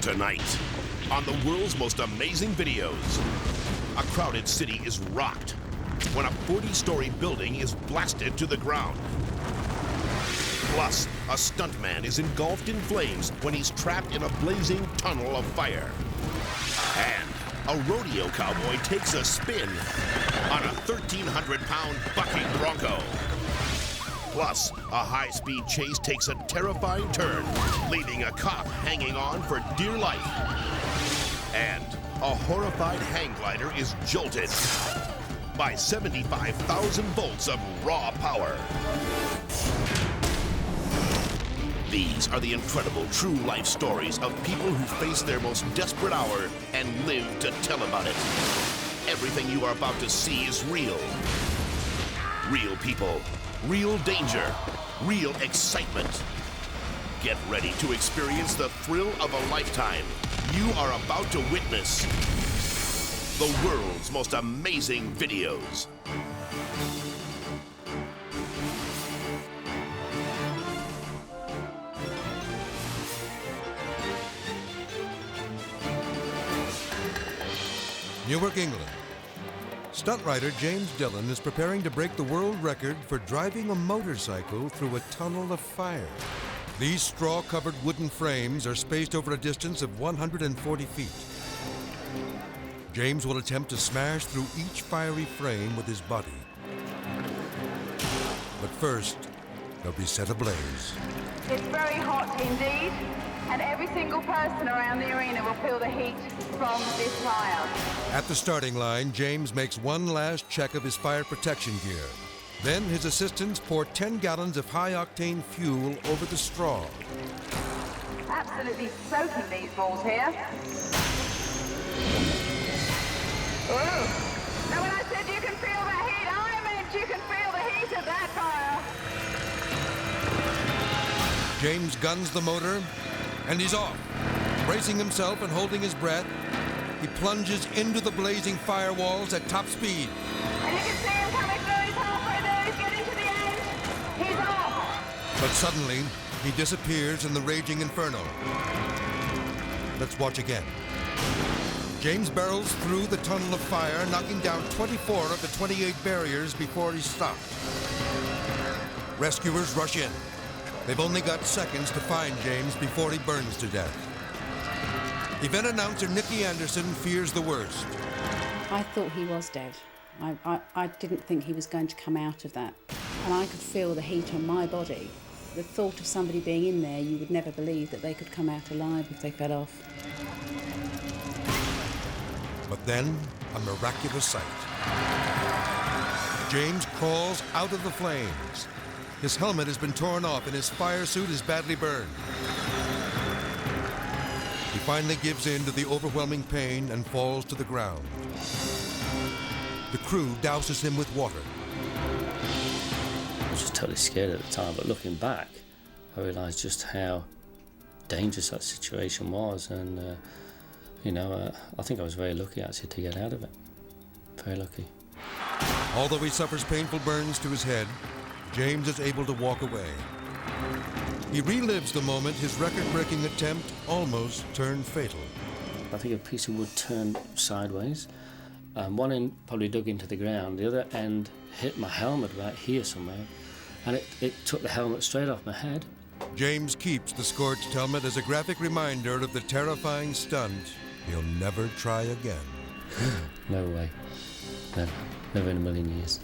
Tonight, on the world's most amazing videos, a crowded city is rocked when a 40-story building is blasted to the ground. Plus, a stuntman is engulfed in flames when he's trapped in a blazing tunnel of fire. And a rodeo cowboy takes a spin on a 1,300-pound bucking bronco. Plus, a high-speed chase takes a terrifying turn, leaving a cop hanging on for dear life. And a horrified hang glider is jolted by 75,000 volts of raw power. These are the incredible true life stories of people who face their most desperate hour and live to tell about it. Everything you are about to see is real. Real people, real danger, real excitement. Get ready to experience the thrill of a lifetime. You are about to witness the world's most amazing videos. Newark, England. Stunt rider James Dillon is preparing to break the world record for driving a motorcycle through a tunnel of fire. These straw-covered wooden frames are spaced over a distance of 140 feet. James will attempt to smash through each fiery frame with his body. But first, they'll be set ablaze. It's very hot indeed, and every single person around the arena will feel the heat from this fire. At the starting line, James makes one last check of his fire protection gear. Then his assistants pour 10 gallons of high-octane fuel over the straw. Absolutely soaking these balls here. Ooh. Now when I said you can feel the heat, I meant you can feel the heat of that fire. James guns the motor, and he's off. Bracing himself and holding his breath, he plunges into the blazing firewalls at top speed. And you can see him coming through. He's halfway there. He's getting to the end. He's off. But suddenly, he disappears in the raging inferno. Let's watch again. James barrels through the tunnel of fire, knocking down 24 of the 28 barriers before he's stopped. Rescuers rush in. They've only got seconds to find James before he burns to death. Event announcer Nikki Anderson fears the worst. I thought he was dead. I didn't think he was going to come out of that. And I could feel the heat on my body. The thought of somebody being in there, you would never believe that they could come out alive if they fell off. But then, a miraculous sight. James crawls out of the flames. His helmet has been torn off and his fire suit is badly burned. He finally gives in to the overwhelming pain and falls to the ground. The crew douses him with water. I was just totally scared at the time, but looking back, I realised just how dangerous that situation was, and I think I was very lucky actually to get out of it. Very lucky. Although he suffers painful burns to his head, James is able to walk away. He relives the moment his record-breaking attempt almost turned fatal. I think a piece of wood turned sideways. One end probably dug into the ground, the other end hit my helmet about here somewhere, and it took the helmet straight off my head. James keeps the scorched helmet as a graphic reminder of the terrifying stunt he'll never try again. No way. Never. Never in a million years.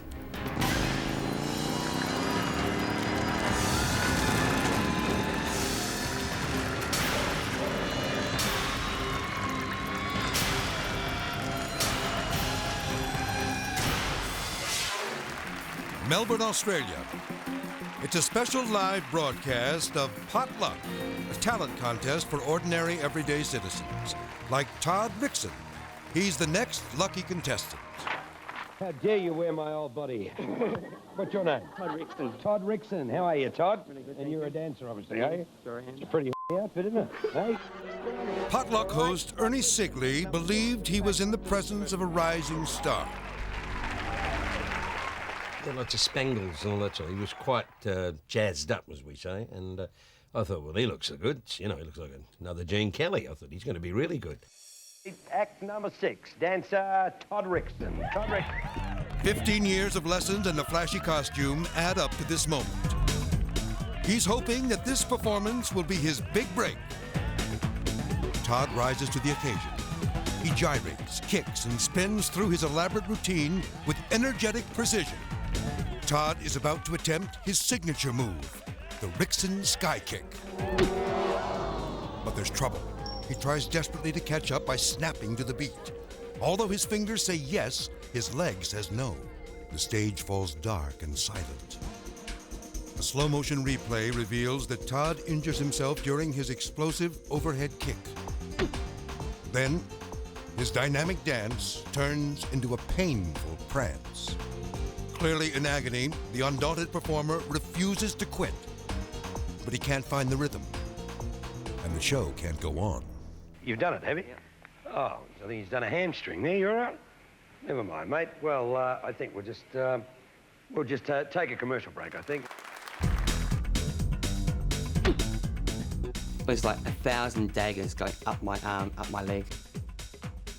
Melbourne, Australia. It's a special live broadcast of Potluck, a talent contest for ordinary, everyday citizens, like Todd Rickson. He's the next lucky contestant. How dare you wear my old body? What's your name? Todd Rickson. Todd Rickson. How are you, Todd? Really good, and you're a dancer, obviously, are you? Sure I am. It's a pretty outfit, isn't it? Hey? Potluck host Ernie Sigley believed he was in the presence of a rising star. Lots of spangles and all that sort. He was quite jazzed up, as we say, and I thought, well, he looks so good. You know, he looks like another Gene Kelly. I thought he's going to be really good. Act number 6, dancer Todd Rixon. Todd Rixon. 15 years of lessons and a flashy costume add up to this moment. He's hoping that this performance will be his big break. Todd rises to the occasion. He gyrates, kicks, and spins through his elaborate routine with energetic precision. Todd is about to attempt his signature move, the Rixon Sky Kick. But there's trouble. He tries desperately to catch up by snapping to the beat. Although his fingers say yes, his leg says no. The stage falls dark and silent. A slow-motion replay reveals that Todd injures himself during his explosive overhead kick. Then, his dynamic dance turns into a painful prance. Clearly in agony, the undaunted performer refuses to quit. But he can't find the rhythm, and the show can't go on. You've done it, have you? Yeah. Oh, I think he's done a hamstring there. You all right? Never mind, mate. Well, I think we'll just take a commercial break, I think. It was like 1,000 daggers going up my arm, up my leg.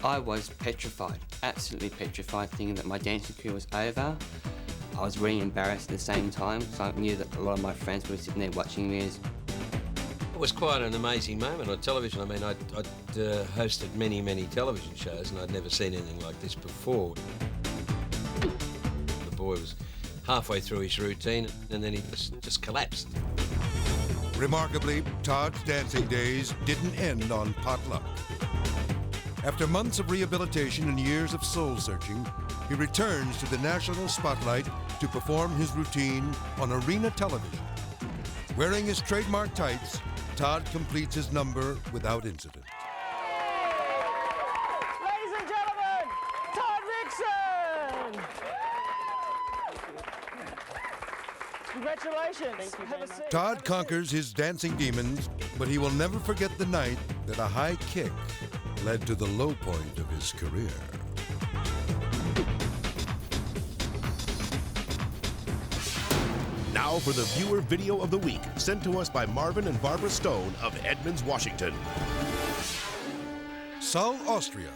I was petrified, absolutely petrified, thinking that my dancing career was over. I was really embarrassed at the same time, so I knew that a lot of my friends were sitting there watching me. It was quite an amazing moment on television. I mean, I'd hosted many, many television shows, and I'd never seen anything like this before. The boy was halfway through his routine, and then he just collapsed. Remarkably, Todd's dancing days didn't end on potluck. After months of rehabilitation and years of soul-searching, he returns to the national spotlight to perform his routine on arena television. Wearing his trademark tights, Todd completes his number without incident. Ladies and gentlemen, Todd Rixon! Congratulations. Have a seat. Todd conquers his dancing demons, but he will never forget the night that a high kick led to the low point of his career. Now for the viewer video of the week, sent to us by Marvin and Barbara Stone of Edmonds, Washington. Seoul, Austria.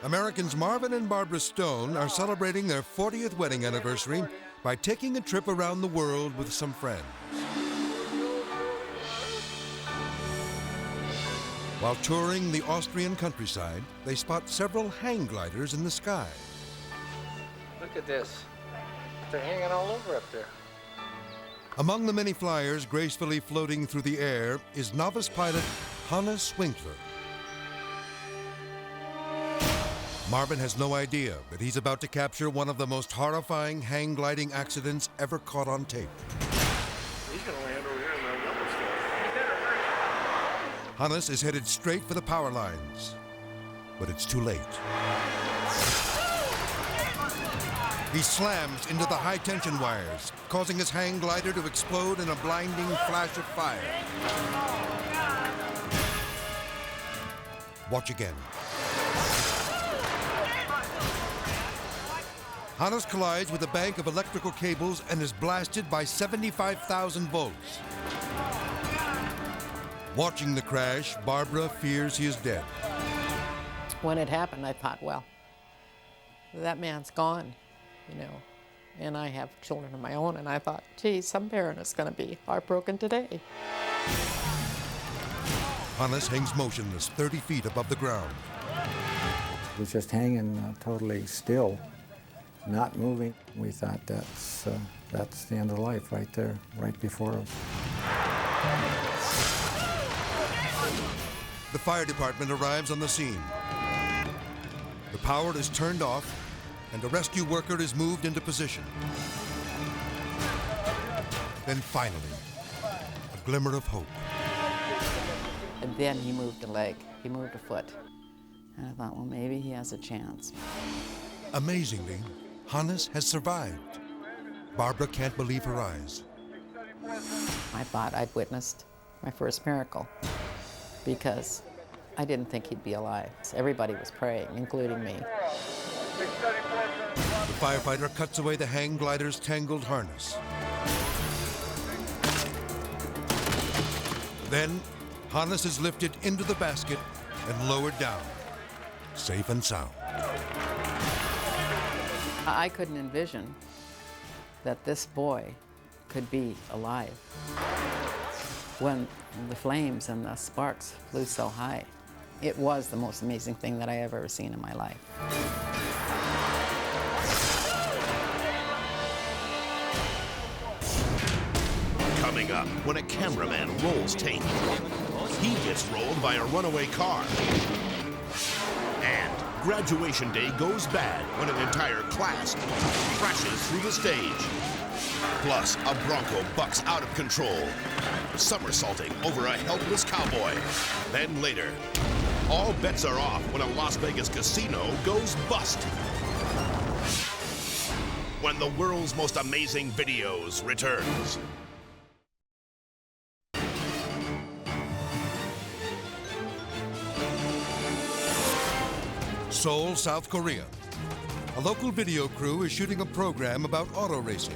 Americans Marvin and Barbara Stone are celebrating their 40th wedding anniversary by taking a trip around the world with some friends. While touring the Austrian countryside, they spot several hang gliders in the sky. Look at this. They're hanging all over up there. Among the many flyers gracefully floating through the air is novice pilot Hannes Winkler. Marvin has no idea that he's about to capture one of the most horrifying hang gliding accidents ever caught on tape. He's gonna land over here in the number store. Hannes is headed straight for the power lines, but it's too late. He slams into the high-tension wires, causing his hang glider to explode in a blinding flash of fire. Watch again. Hannes collides with a bank of electrical cables and is blasted by 75,000 volts. Watching the crash, Barbara fears he is dead. When it happened, I thought, well, that man's gone, you know, and I have children of my own, and I thought, geez, some parent is going to be heartbroken today. Hannes hangs motionless 30 feet above the ground. He was just hanging totally still, not moving. We thought that's the end of life right there, right before us. The fire department arrives on the scene. The power is turned off, and a rescue worker is moved into position. Then finally, a glimmer of hope. And then he moved a leg, he moved a foot. And I thought, well, maybe he has a chance. Amazingly, Hannes has survived. Barbara can't believe her eyes. I thought I'd witnessed my first miracle because I didn't think he'd be alive. Everybody was praying, including me. The firefighter cuts away the hang glider's tangled harness. Then, harness is lifted into the basket and lowered down, safe and sound. I couldn't envision that this boy could be alive when the flames and the sparks flew so high. It was the most amazing thing that I ever seen in my life. Coming up, when a cameraman rolls tape, he gets rolled by a runaway car. And graduation day goes bad when an entire class crashes through the stage. Plus, a bronco bucks out of control, somersaulting over a helpless cowboy. Then later, all bets are off when a Las Vegas casino goes bust. When the world's most amazing videos returns. Seoul, South Korea. A local video crew is shooting a program about auto racing.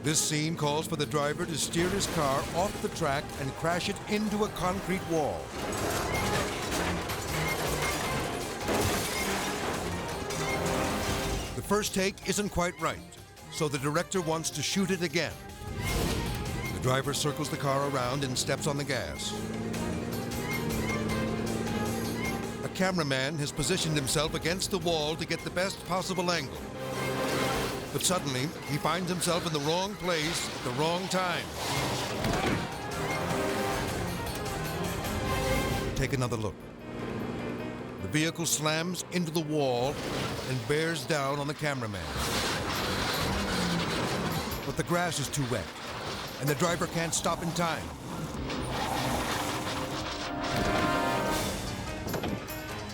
This scene calls for the driver to steer his car off the track and crash it into a concrete wall. The first take isn't quite right, so the director wants to shoot it again. The driver circles the car around and steps on the gas. A cameraman has positioned himself against the wall to get the best possible angle. But suddenly, he finds himself in the wrong place at the wrong time. Take another look. The vehicle slams into the wall and bears down on the cameraman. But the grass is too wet, and the driver can't stop in time.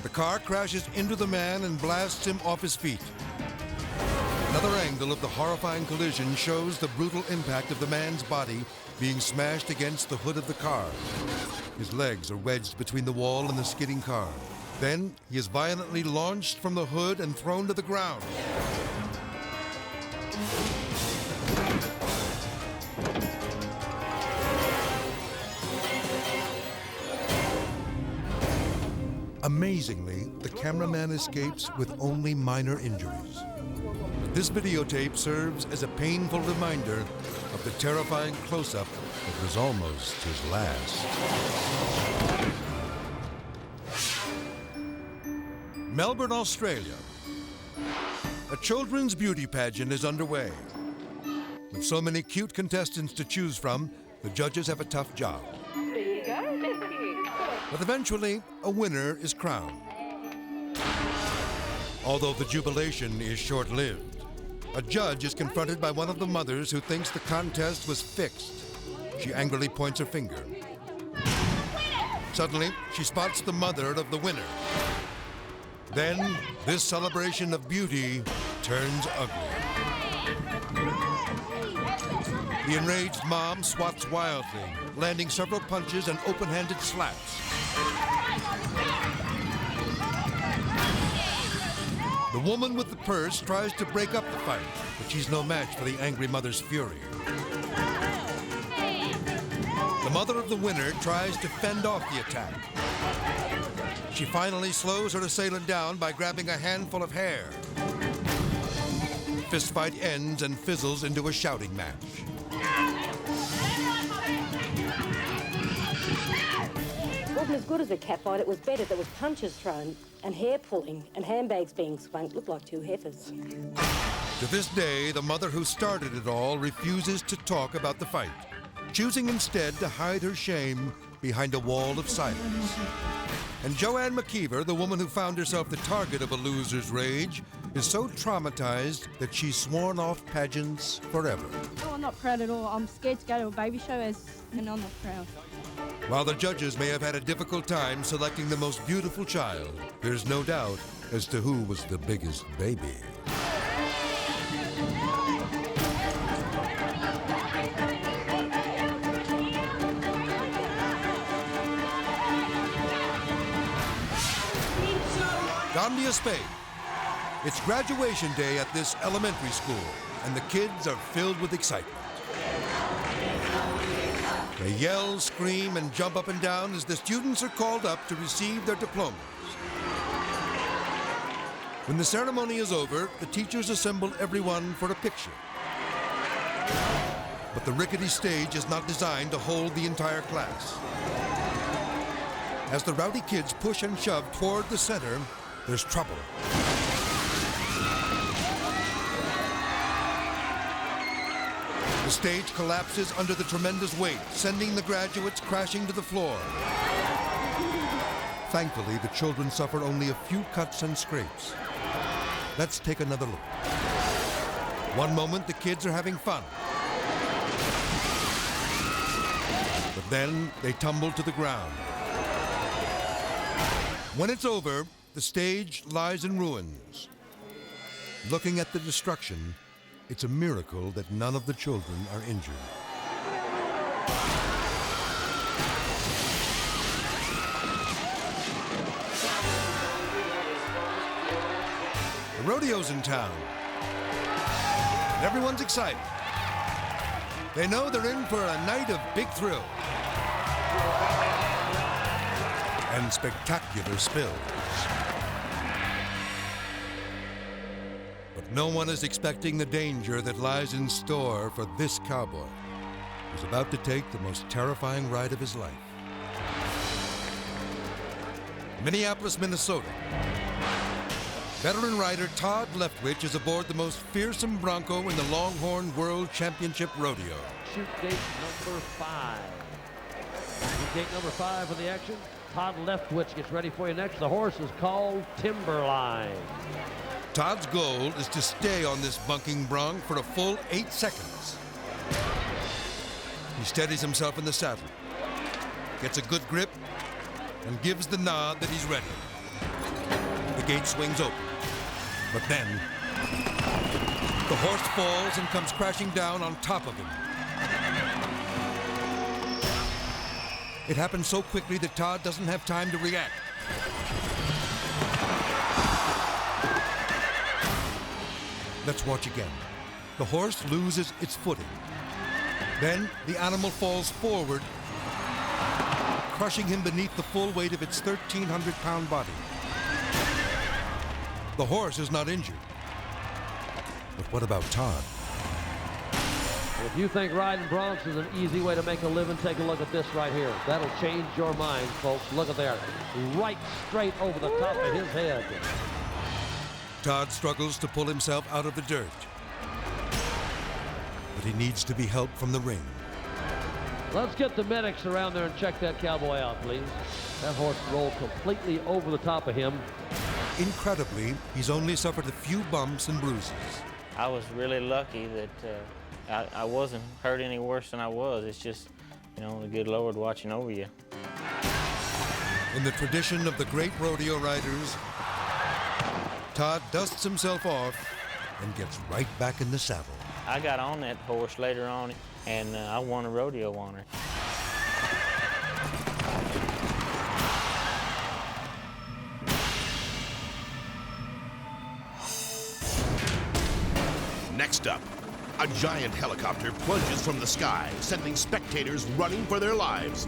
The car crashes into the man and blasts him off his feet. Another angle of the horrifying collision shows the brutal impact of the man's body being smashed against the hood of the car. His legs are wedged between the wall and the skidding car. Then he is violently launched from the hood and thrown to the ground. Amazingly, the cameraman escapes with only minor injuries. This videotape serves as a painful reminder of the terrifying close-up that was almost his last. Melbourne, Australia. A children's beauty pageant is underway. With so many cute contestants to choose from, the judges have a tough job. There you go. Thank you. But eventually, a winner is crowned. Although the jubilation is short-lived, a judge is confronted by one of the mothers who thinks the contest was fixed. She angrily points her finger. Suddenly, she spots the mother of the winner. Then, this celebration of beauty turns ugly. The enraged mom swats wildly, landing several punches and open-handed slaps. The woman with the purse tries to break up the fight, but she's no match for the angry mother's fury. The mother of the winner tries to fend off the attack. She finally slows her assailant down by grabbing a handful of hair. The fistfight ends and fizzles into a shouting match. It wasn't as good as a cat fight. It was better. There was punches thrown and hair pulling and handbags being swung. It looked like two heifers. To this day, the mother who started it all refuses to talk about the fight, choosing instead to hide her shame behind a wall of silence. And Joanne McKeever, the woman who found herself the target of a loser's rage, is so traumatized that she's sworn off pageants forever. Oh, I'm not proud at all. I'm scared to go to a baby show and I'm not proud. While the judges may have had a difficult time selecting the most beautiful child, there's no doubt as to who was the biggest baby. Gandhi Spain. It's graduation day at this elementary school, and the kids are filled with excitement. They yell, scream, and jump up and down as the students are called up to receive their diplomas. When the ceremony is over, the teachers assemble everyone for a picture. But the rickety stage is not designed to hold the entire class. As the rowdy kids push and shove toward the center, there's trouble. The stage collapses under the tremendous weight, sending the graduates crashing to the floor. Thankfully, the children suffer only a few cuts and scrapes. Let's take another look. One moment, the kids are having fun. But then they tumble to the ground. When it's over, the stage lies in ruins. Looking at the destruction, it's a miracle that none of the children are injured. The rodeo's in town, and everyone's excited. They know they're in for a night of big thrill and spectacular spills. But no one is expecting the danger that lies in store for this cowboy, who's about to take the most terrifying ride of his life. Minneapolis, Minnesota. Veteran rider Todd Leftwich is aboard the most fearsome bronco in the Longhorn World Championship Rodeo. Shoot gate number 5. Shoot gate number 5 for the action. Todd Leftwich gets ready for you next. The horse is called Timberline. Todd's goal is to stay on this bunking bronc for a full 8 seconds. He steadies himself in the saddle, gets a good grip, and gives the nod that he's ready. The gate swings open, but then the horse falls and comes crashing down on top of him. It happens so quickly that Todd doesn't have time to react. Let's watch again. The horse loses its footing. Then the animal falls forward, crushing him beneath the full weight of its 1,300-pound body. The horse is not injured. But what about Todd? If you think riding broncs is an easy way to make a living, take a look at this right here. That'll change your mind, folks. Look at there. Right straight over the top of his head. Todd struggles to pull himself out of the dirt. But he needs to be helped from the ring. Let's get the medics around there and check that cowboy out, please. That horse rolled completely over the top of him. Incredibly, he's only suffered a few bumps and bruises. I was really lucky that I wasn't hurt any worse than I was. It's just, you know, the good Lord watching over you. In the tradition of the great rodeo riders, Todd dusts himself off and gets right back in the saddle. I got on that horse later on, and I won a rodeo on her. Next up, a giant helicopter plunges from the sky, sending spectators running for their lives.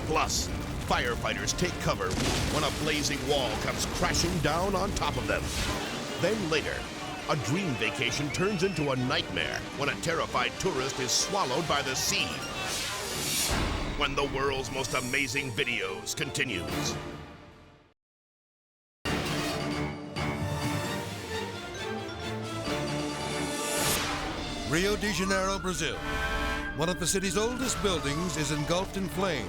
Plus, firefighters take cover when a blazing wall comes crashing down on top of them. Then later, a dream vacation turns into a nightmare when a terrified tourist is swallowed by the sea. When the world's most amazing videos continues. Rio de Janeiro, Brazil. One of the city's oldest buildings is engulfed in flames.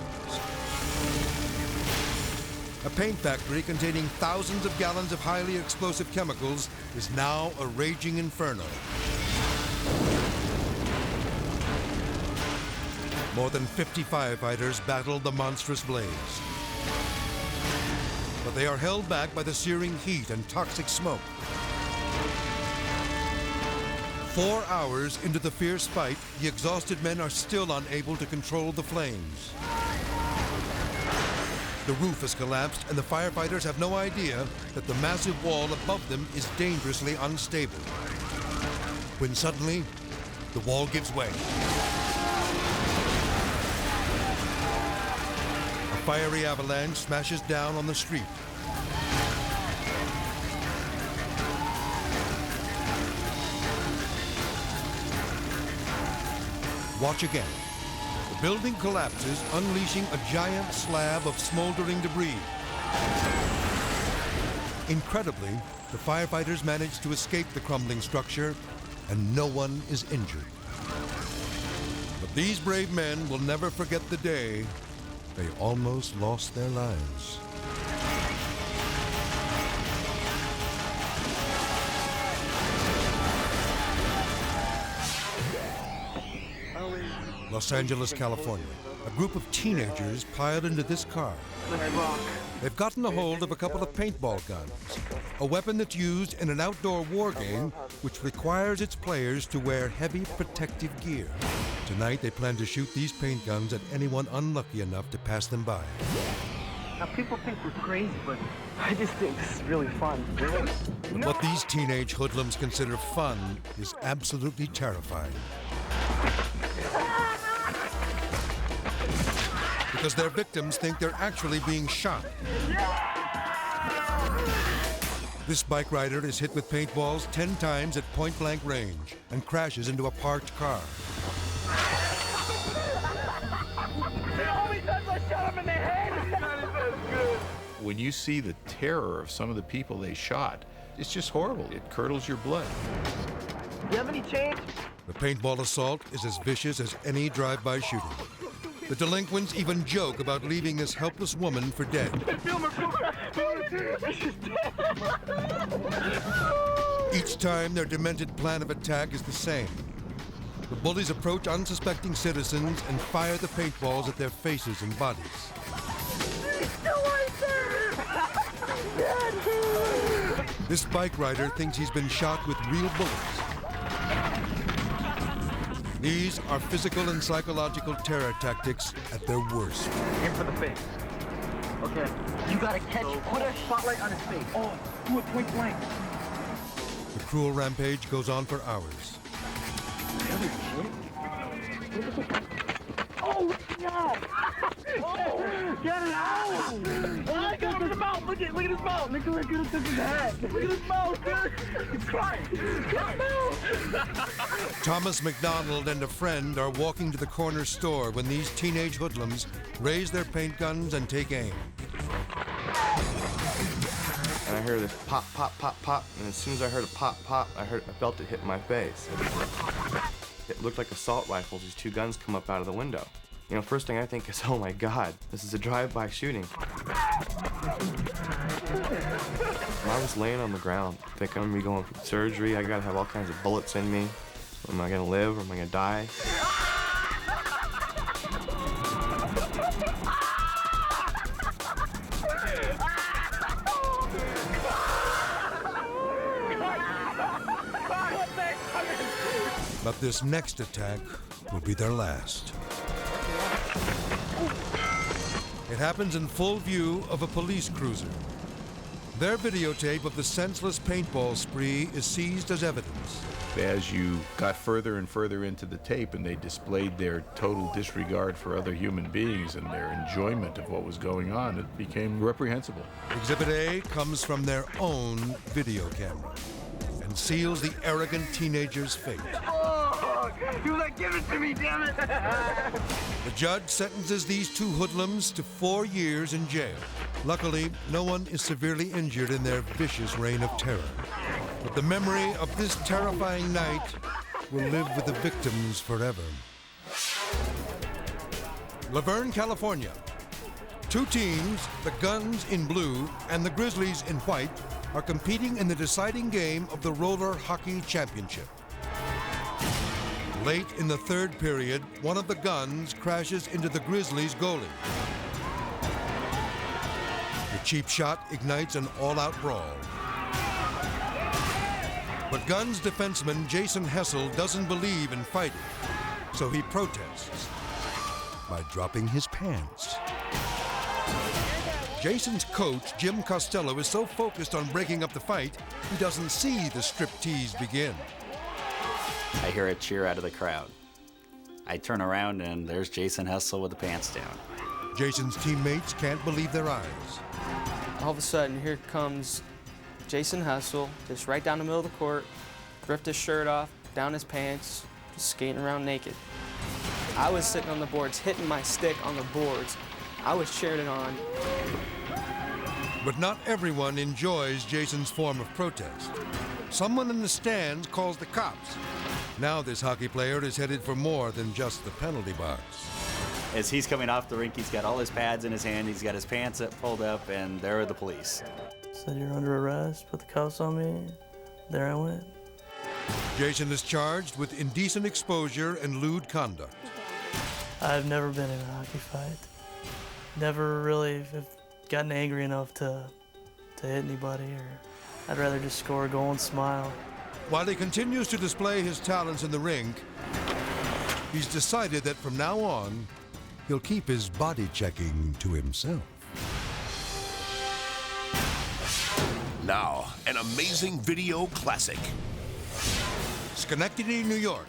A paint factory containing thousands of gallons of highly explosive chemicals is now a raging inferno. More than 50 firefighters battled the monstrous blaze. But they are held back by the searing heat and toxic smoke. 4 hours into the fierce fight, the exhausted men are still unable to control the flames. The roof has collapsed, and the firefighters have no idea that the massive wall above them is dangerously unstable. When suddenly, the wall gives way. fiery avalanche smashes down on the street. Watch again. The building collapses, unleashing a giant slab of smoldering debris. Incredibly, the firefighters manage to escape the crumbling structure, and no one is injured. But these brave men will never forget the day they almost lost their lives. Los Angeles, California. A group of teenagers piled into this car. They've gotten a hold of a couple of paintball guns, a weapon that's used in an outdoor war game which requires its players to wear heavy protective gear. Tonight, they plan to shoot these paint guns at anyone unlucky enough to pass them by. Now, people think we're crazy, but I just think this is really fun. But what these teenage hoodlums consider fun is absolutely terrifying. Because their victims think they're actually being shot. This bike rider is hit with paintballs 10 times at point-blank range and crashes into a parked car. When you see the terror of some of the people they shot, it's just horrible. It curdles your blood. Do you have any change? The paintball assault is as vicious as any drive-by shooting. The delinquents even joke about leaving this helpless woman for dead. Each time, their demented plan of attack is the same. The bullies approach unsuspecting citizens and fire the paintballs at their faces and bodies. This bike rider thinks he's been shot with real bullets. These are physical and psychological terror tactics at their worst. Aim for the face. Okay. You gotta put a spotlight on his face. Oh, do it point blank. The cruel rampage goes on for hours. Oh, yeah! Oh, get it out! Oh, look at his mouth! Look at his mouth! Look at his head! Look at his mouth, dude! He's crying! Thomas McDonald and a friend are walking to the corner store when these teenage hoodlums raise their paint guns and take aim. And I heard this pop, pop, pop, pop, and as soon as I heard a pop, pop, I felt it hit my face. It looked like assault rifles. These two guns come up out of the window. You know, first thing I think is, oh my God, this is a drive-by shooting. I was laying on the ground, thinking I'm gonna be going for surgery. I gotta have all kinds of bullets in me. Am I gonna live or am I gonna die? But this next attack will be their last. It happens in full view of a police cruiser. Their videotape of the senseless paintball spree is seized as evidence. As you got further and further into the tape and they displayed their total disregard for other human beings and their enjoyment of what was going on, it became reprehensible. Exhibit A comes from their own video camera and seals the arrogant teenager's fate. Oh, you like, give it to me, damn it! The judge sentences these two hoodlums to 4 years in jail. Luckily, no one is severely injured in their vicious reign of terror. But the memory of this terrifying night will live with the victims forever. Laverne, California. Two teams, the Guns in blue and the Grizzlies in white, are competing in the deciding game of the Roller Hockey Championship. Late in the third period, one of the Guns crashes into the Grizzlies' goalie. The cheap shot ignites an all-out brawl. But Guns defenseman Jason Hessel doesn't believe in fighting, so he protests by dropping his pants. Jason's coach, Jim Costello, is so focused on breaking up the fight, he doesn't see the striptease begin. I hear a cheer out of the crowd. I turn around and there's Jason Hessel with the pants down. Jason's teammates can't believe their eyes. All of a sudden, here comes Jason Hustle, just right down the middle of the court, ripped his shirt off, down his pants, just skating around naked. I was sitting on the boards, hitting my stick on the boards. I was cheering it on. But not everyone enjoys Jason's form of protest. Someone in the stands calls the cops. Now this hockey player is headed for more than just the penalty box. As he's coming off the rink, he's got all his pads in his hand, he's got his pants up, pulled up, and there are the police. Said you're under arrest, put the cuffs on me. There I went. Jason is charged with indecent exposure and lewd conduct. I've never been in a hockey fight. Never really have gotten angry enough to hit anybody, or I'd rather just score a goal and smile. While he continues to display his talents in the rink, he's decided that from now on, he'll keep his body checking to himself. Now, an amazing video classic. Schenectady, New York.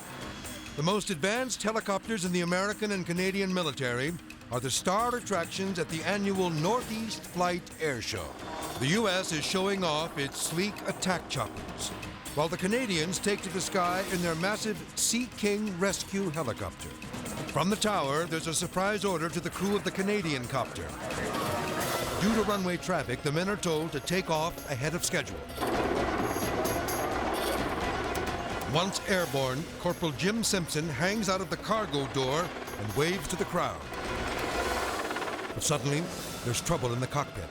The most advanced helicopters in the American and Canadian military are the star attractions at the annual Northeast Flight Air Show. The U.S. is showing off its sleek attack choppers, while the Canadians take to the sky in their massive Sea King rescue helicopter. From the tower, there's a surprise order to the crew of the Canadian copter. Due to runway traffic, the men are told to take off ahead of schedule. Once airborne, Corporal Jim Simpson hangs out of the cargo door and waves to the crowd. But suddenly, there's trouble in the cockpit.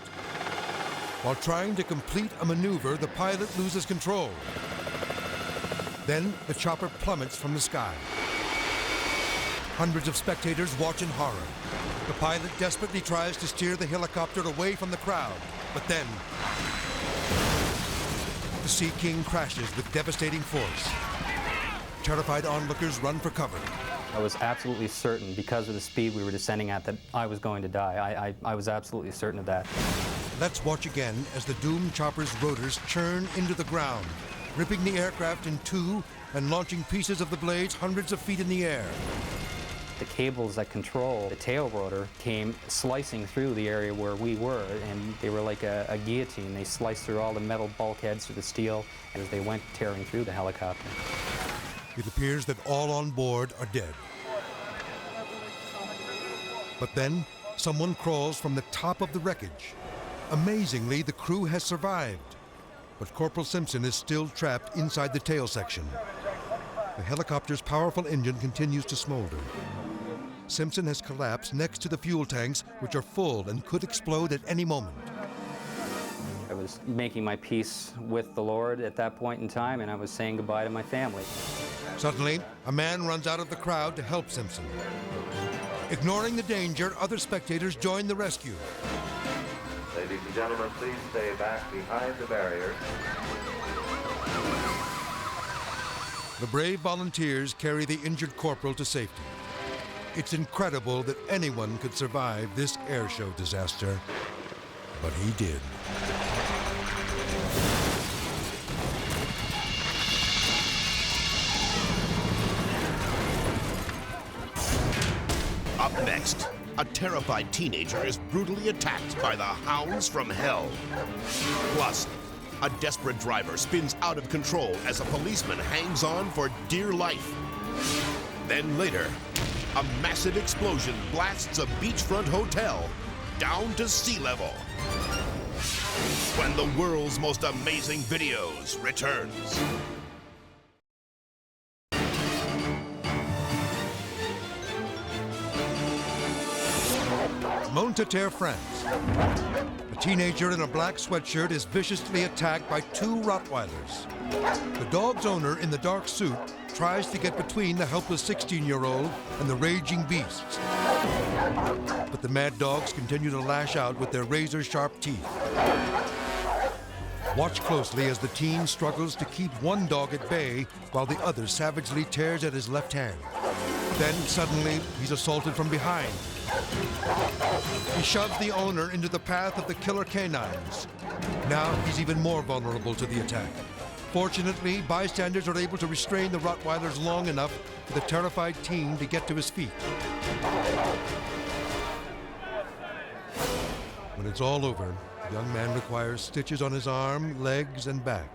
While trying to complete a maneuver, the pilot loses control. Then the chopper plummets from the sky. Hundreds of spectators watch in horror. The pilot desperately tries to steer the helicopter away from the crowd, but then the Sea King crashes with devastating force. Terrified onlookers run for cover. I was absolutely certain, because of the speed we were descending at, that I was going to die. I was absolutely certain of that. Let's watch again as the doomed chopper's rotors churn into the ground, ripping the aircraft in two and launching pieces of the blades hundreds of feet in the air. The cables that control the tail rotor came slicing through the area where we were, and they were like a guillotine. They sliced through all the metal bulkheads, through the steel, as they went tearing through the helicopter. It appears that all on board are dead. But then, someone crawls from the top of the wreckage. Amazingly, the crew has survived, but Corporal Simpson is still trapped inside the tail section. The helicopter's powerful engine continues to smolder. Simpson has collapsed next to the fuel tanks, which are full and could explode at any moment. I was making my peace with the Lord at that point in time, and I was saying goodbye to my family. Suddenly, a man runs out of the crowd to help Simpson. Ignoring the danger, other spectators join the rescue. Ladies and gentlemen, please stay back behind the barriers. The brave volunteers carry the injured corporal to safety. It's incredible that anyone could survive this air show disaster, but he did. Up next, a terrified teenager is brutally attacked by the hounds from hell. Plus, a desperate driver spins out of control as a policeman hangs on for dear life. Then later, a massive explosion blasts a beachfront hotel down to sea level. When the world's most amazing videos returns. Monteterre, France. A teenager in a black sweatshirt is viciously attacked by two Rottweilers. The dog's owner in the dark suit tries to get between the helpless 16-year-old and the raging beasts. But the mad dogs continue to lash out with their razor-sharp teeth. Watch closely as the teen struggles to keep one dog at bay while the other savagely tears at his left hand. Then, suddenly, he's assaulted from behind. He shoves the owner into the path of the killer canines. Now he's even more vulnerable to the attack. Fortunately, bystanders are able to restrain the Rottweilers long enough for the terrified teen to get to his feet. When it's all over, the young man requires stitches on his arm, legs, and back.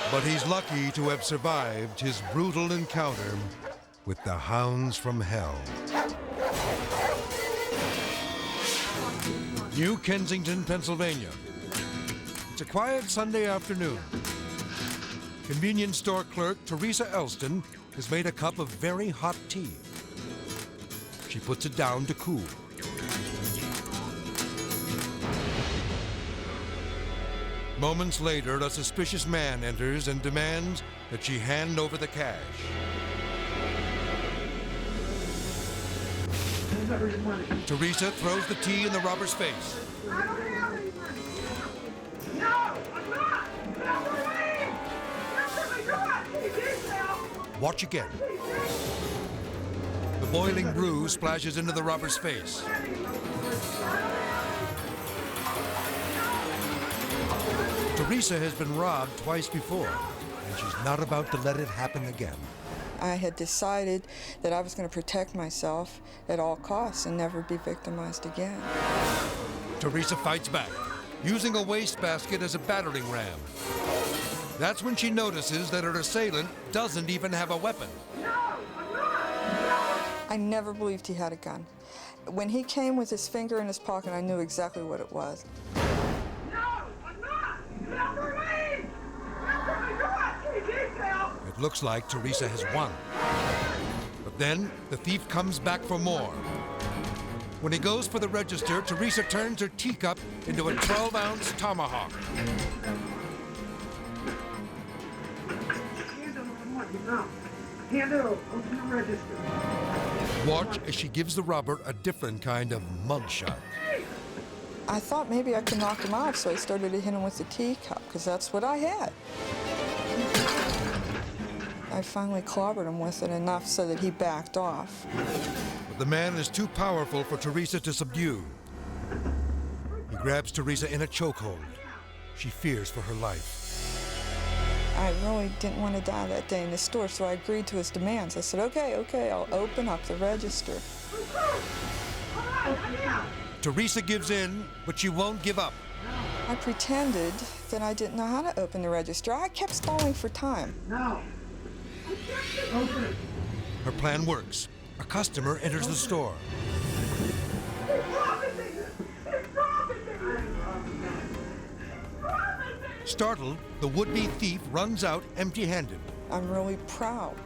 But he's lucky to have survived his brutal encounter with the hounds from hell. New Kensington, Pennsylvania. It's a quiet Sunday afternoon. Convenience store clerk Teresa Elston has made a cup of very hot tea. She puts it down to cool. Moments later, a suspicious man enters and demands that she hand over the cash. Teresa throws the tea in the robber's face. I don't have any money. No, I'm not. Watch again. The boiling brew splashes into the robber's face. Teresa has been robbed twice before, and she's not about to let it happen again. I had decided that I was going to protect myself at all costs and never be victimized again. Teresa fights back, using a wastebasket as a battering ram. That's when she notices that her assailant doesn't even have a weapon. I never believed he had a gun. When he came with his finger in his pocket, I knew exactly what it was. It looks like Teresa has won. But then the thief comes back for more. When he goes for the register, Teresa turns her teacup into a 12-ounce tomahawk. Hand it over. Open the register. Watch as she gives the robber a different kind of mugshot. I thought maybe I could knock him out, so I started to hit him with the teacup, because that's what I had. I finally clobbered him with it enough so that he backed off. But the man is too powerful for Teresa to subdue. He grabs Teresa in a chokehold. She fears for her life. I really didn't want to die that day in the store, so I agreed to his demands. I said, okay, I'll open up the register. Teresa gives in, but she won't give up. I pretended that I didn't know how to open the register. I kept stalling for time. No. Open it. Her plan works. A customer enters the store. Startled, the would-be thief runs out empty-handed. I'm really proud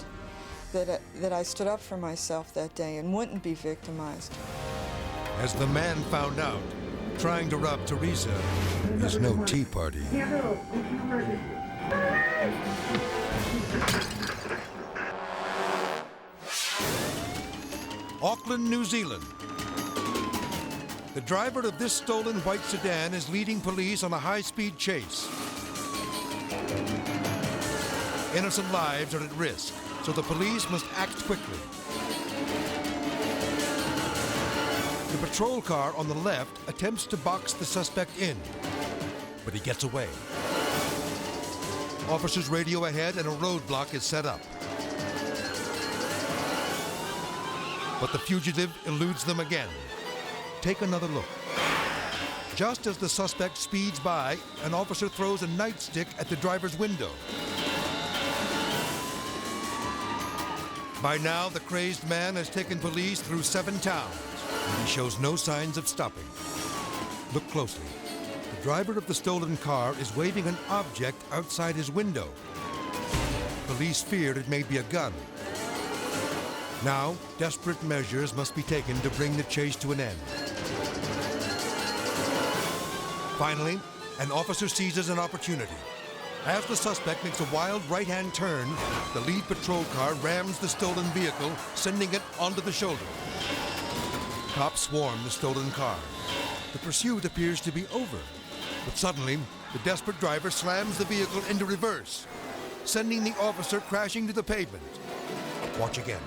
that I stood up for myself that day and wouldn't be victimized. As the man found out, trying to rob Teresa is no tea party. Auckland, New Zealand. The driver of this stolen white sedan is leading police on a high-speed chase. Innocent lives are at risk, so the police must act quickly. The patrol car on the left attempts to box the suspect in, but he gets away. Officers radio ahead and a roadblock is set up. But the fugitive eludes them again. Take another look. Just as the suspect speeds by, an officer throws a nightstick at the driver's window. By now, the crazed man has taken police through 7 towns, and he shows no signs of stopping. Look closely. The driver of the stolen car is waving an object outside his window. Police feared it may be a gun. Now, desperate measures must be taken to bring the chase to an end. Finally, an officer seizes an opportunity. As the suspect makes a wild right-hand turn, the lead patrol car rams the stolen vehicle, sending it onto the shoulder. Cops swarm the stolen car. The pursuit appears to be over, but suddenly, the desperate driver slams the vehicle into reverse, sending the officer crashing to the pavement. Watch again.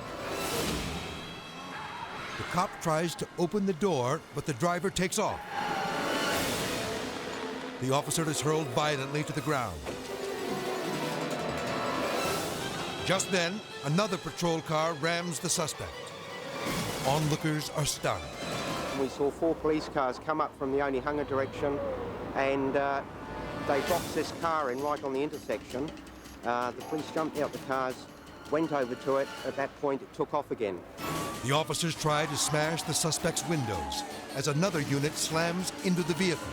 The cop tries to open the door, but the driver takes off. The officer is hurled violently to the ground. Just then, another patrol car rams the suspect. Onlookers are stunned. We saw 4 police cars come up from the Onehunga direction, and they boxed this car in right on the intersection. The police jumped out the cars, went over to it. At that point, it took off again. The officers try to smash the suspect's windows as another unit slams into the vehicle.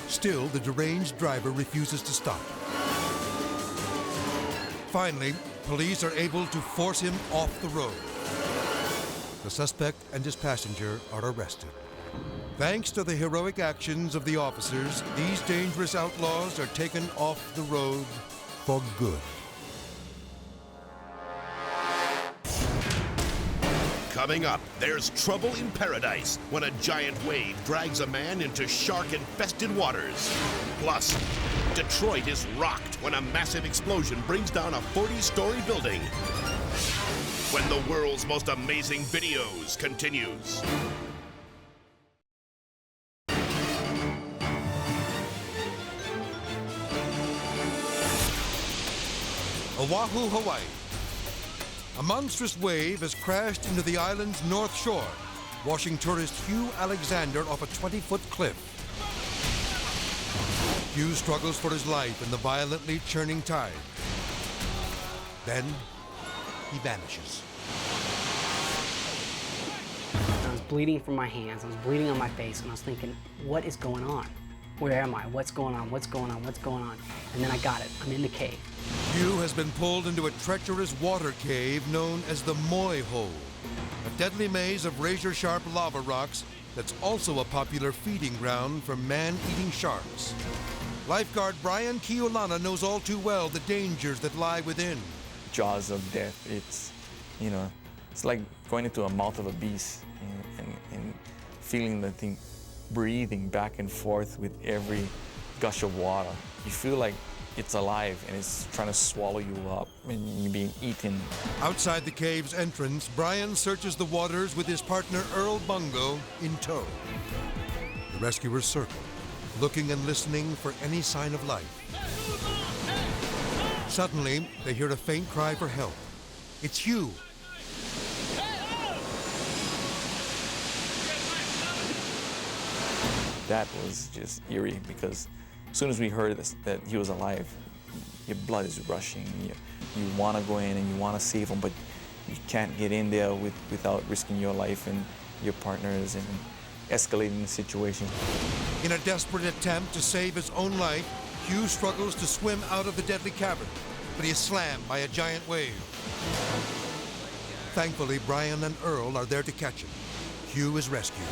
Still, the deranged driver refuses to stop. Finally, police are able to force him off the road. The suspect and his passenger are arrested. Thanks to the heroic actions of the officers, these dangerous outlaws are taken off the road for good. Coming up, there's trouble in paradise when a giant wave drags a man into shark-infested waters. Plus, Detroit is rocked when a massive explosion brings down a 40-story building. When the world's most amazing videos continues. Oahu, Hawaii. A monstrous wave has crashed into the island's north shore, washing tourist Hugh Alexander off a 20-foot cliff. Hugh struggles for his life in the violently churning tide. Then, he vanishes. I was bleeding from my hands, I was bleeding on my face, and I was thinking, what is going on? Where am I? What's going on? What's going on? What's going on? And then I got it. I'm in the cave. Hugh has been pulled into a treacherous water cave known as the Moi Hole, a deadly maze of razor-sharp lava rocks that's also a popular feeding ground for man-eating sharks. Lifeguard Brian Kiolana knows all too well the dangers that lie within. Jaws of death. It's, you know, it's like going into a mouth of a beast and feeling the thing breathing back and forth with every gush of water. You feel like it's alive and it's trying to swallow you up and you're being eaten. Outside the cave's entrance, Brian searches the waters with his partner Earl Bungo in tow. The rescuers circle, looking and listening for any sign of life. Suddenly, they hear a faint cry for help. It's Hugh. That was just eerie because as soon as we heard that he was alive, your blood is rushing. You want to go in and you want to save him, but you can't get in there without risking your life and your partners and escalating the situation. In a desperate attempt to save his own life, Hugh struggles to swim out of the deadly cavern, but he is slammed by a giant wave. Thankfully, Brian and Earl are there to catch him. Hugh is rescued.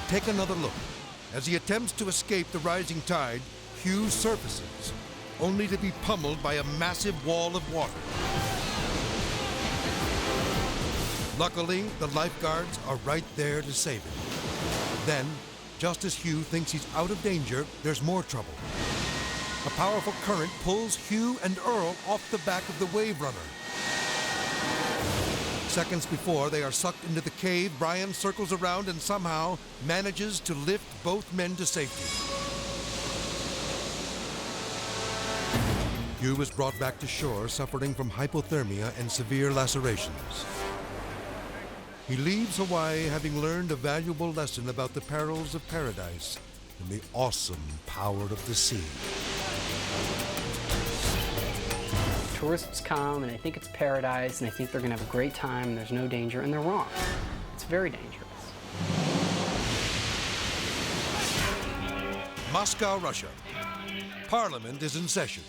Take another look. As he attempts to escape the rising tide, Hugh surfaces, only to be pummeled by a massive wall of water. Luckily, the lifeguards are right there to save him. Then, just as Hugh thinks he's out of danger, there's more trouble. A powerful current pulls Hugh and Earl off the back of the wave runner. Seconds before they are sucked into the cave, Brian circles around and somehow manages to lift both men to safety. Hugh is brought back to shore suffering from hypothermia and severe lacerations. He leaves Hawaii having learned a valuable lesson about the perils of paradise and the awesome power of the sea. Tourists come and they think it's paradise and they think they're going to have a great time and there's no danger, and they're wrong. It's very dangerous. Moscow, Russia. Parliament is in session.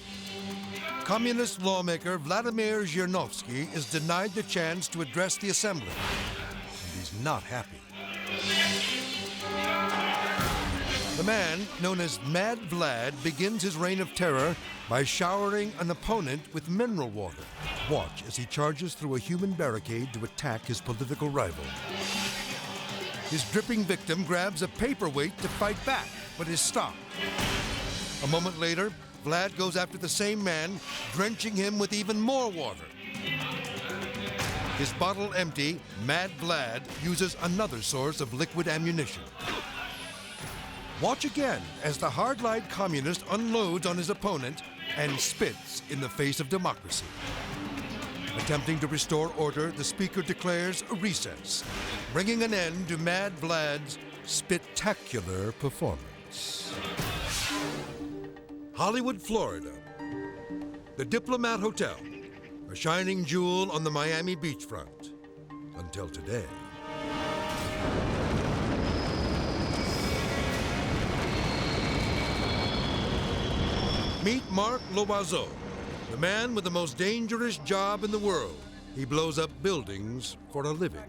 Communist lawmaker Vladimir Zhirinovsky is denied the chance to address the assembly, and he's not happy. The man, known as Mad Vlad, begins his reign of terror by showering an opponent with mineral water. Watch as he charges through a human barricade to attack his political rival. His dripping victim grabs a paperweight to fight back, but is stopped. A moment later, Vlad goes after the same man, drenching him with even more water. His bottle empty, Mad Vlad uses another source of liquid ammunition. Watch again as the hard-lined communist unloads on his opponent, and spits in the face of democracy. Attempting to restore order, the speaker declares a recess, bringing an end to Mad Vlad's spectacular performance. Hollywood, Florida. The Diplomat Hotel, a shining jewel on the Miami beachfront, until today. Meet Mark Loiseau, the man with the most dangerous job in the world. He blows up buildings for a living.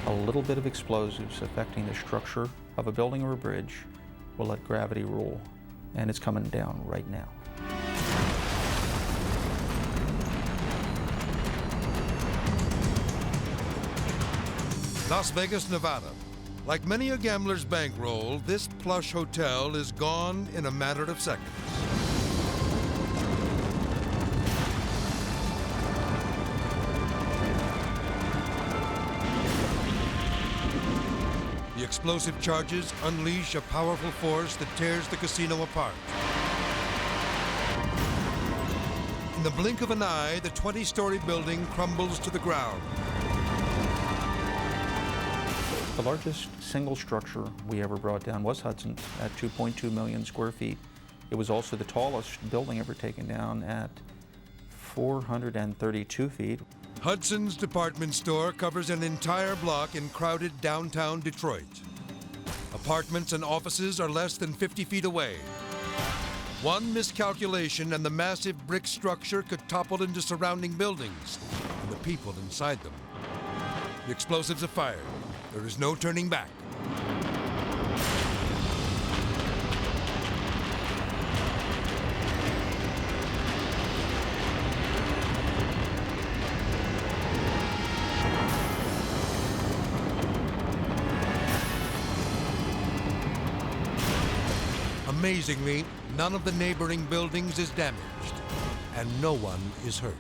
A little bit of explosives affecting the structure of a building or a bridge will let gravity rule, and it's coming down right now. Las Vegas, Nevada. Like many a gambler's bankroll, this plush hotel is gone in a matter of seconds. The explosive charges unleash a powerful force that tears the casino apart. In the blink of an eye, the 20-story building crumbles to the ground. The largest single structure we ever brought down was Hudson's at 2.2 million square feet. It was also the tallest building ever taken down at 432 feet. Hudson's department store covers an entire block in crowded downtown Detroit. Apartments and offices are less than 50 feet away. One miscalculation and the massive brick structure could topple into surrounding buildings and the people inside them. The explosives are fired. There is no turning back. Amazingly, none of the neighboring buildings is damaged, and no one is hurt.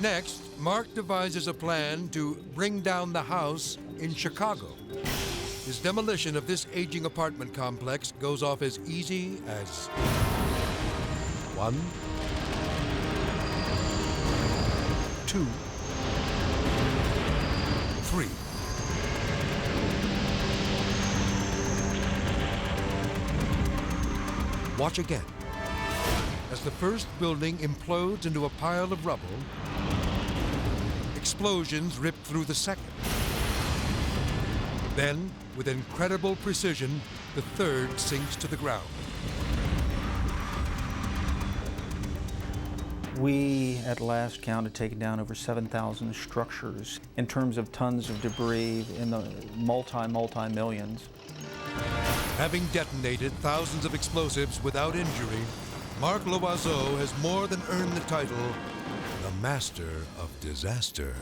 Next, Mark devises a plan to bring down the house in Chicago. His demolition of this aging apartment complex goes off as easy as 1, 2, 3. Watch again. As the first building implodes into a pile of rubble, explosions rip through the second. Then, with incredible precision, the third sinks to the ground. We, at last count, had taken down over 7,000 structures. In terms of tons of debris, in the multi-millions. Having detonated thousands of explosives without injury, Mark Loiseau has more than earned the title, the Master of Disaster.